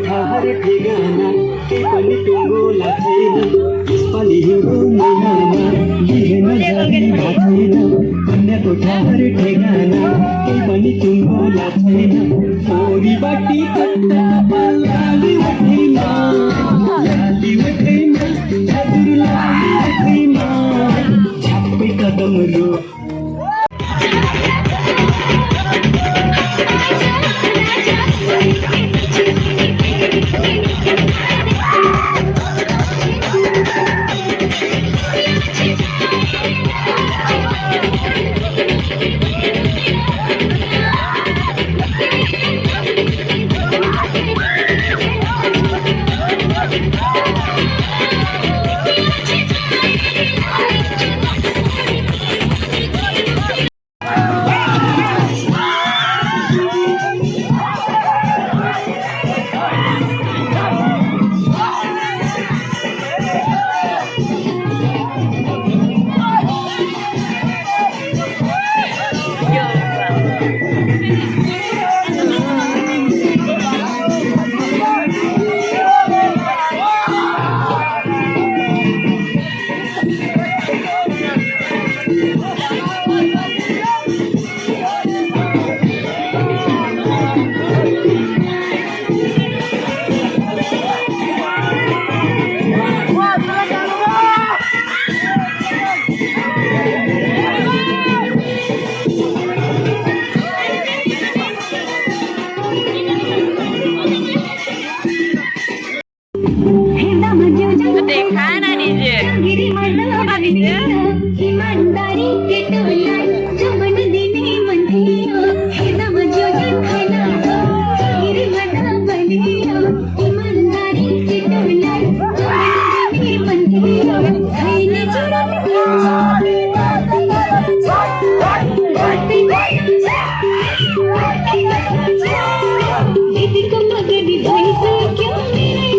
कोठा हर ठेगाना के पनि टुङ्गोला छैन यसपालि हिउँदो महिनामा लिन जाँदा छैन कन्या कोठा हर ठेगाना के पनि टुङ्गोला छैन छोरी बाटी कट्टा लाली वठैमा लाली वठैमा हजुर लाली वठैमा छापै कदम रो देखा ना नीचे ईमानदारी के टोला जमन दिने मंदियो हे दम जो खाना गिरी मना बनियो ईमानदारी के टोला जमन दिने मंदियो खाने चुरा दीदी को मगनी भाई से क्यों मेरे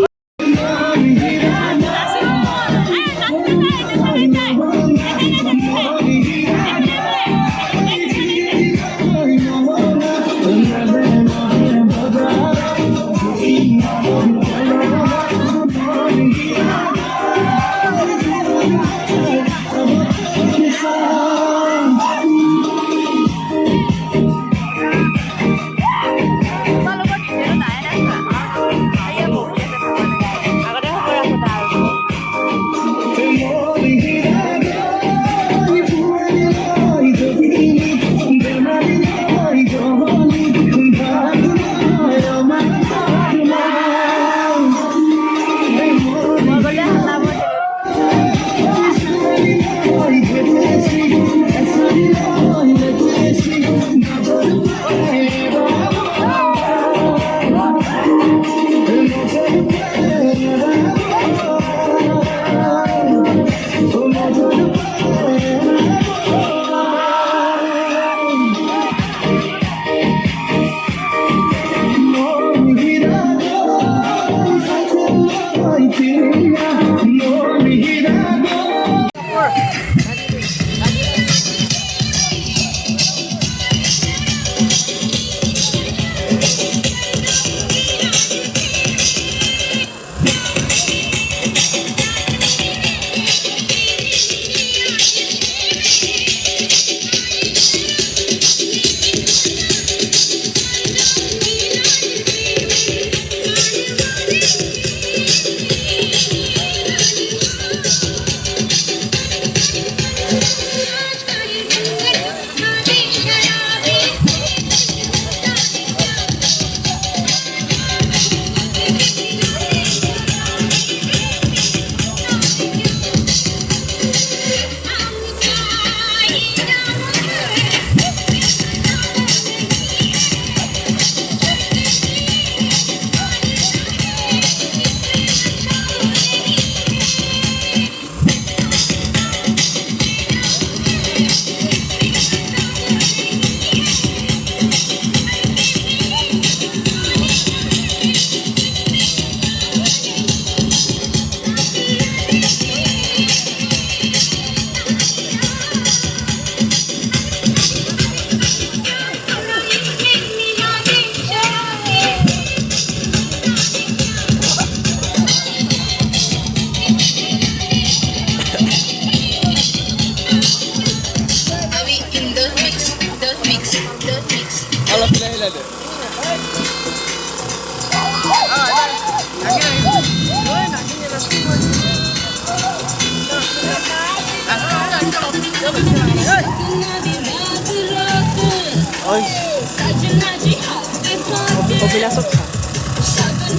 অভিলাষক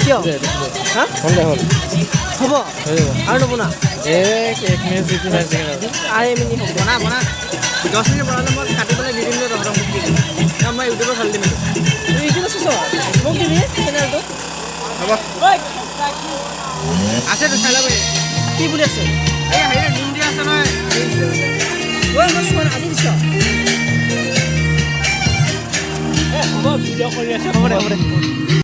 কিয় হা হ'লে হ'ল হ'ব আৰু নবনা এক মিনিট 55 ছেকেণ্ড আই মিনি হ'ব বনা 10 মিনিট বনালে মই কাটি পেলাই দি দিম তহঁতক মোক দি দিম মই ইউটিউবত চালি দিম তুমি ইউটিউবত চাইছ মোক দিবি চেনেলটো হ'ব আছে তো চাই ল'ব কি বুলি আছে এই হেৰি নিম দিয়া আছে নহয় ঐ মই চোৱা আজি দিছ হ'ব ভিডিঅ' কৰি আছে হ'ব দে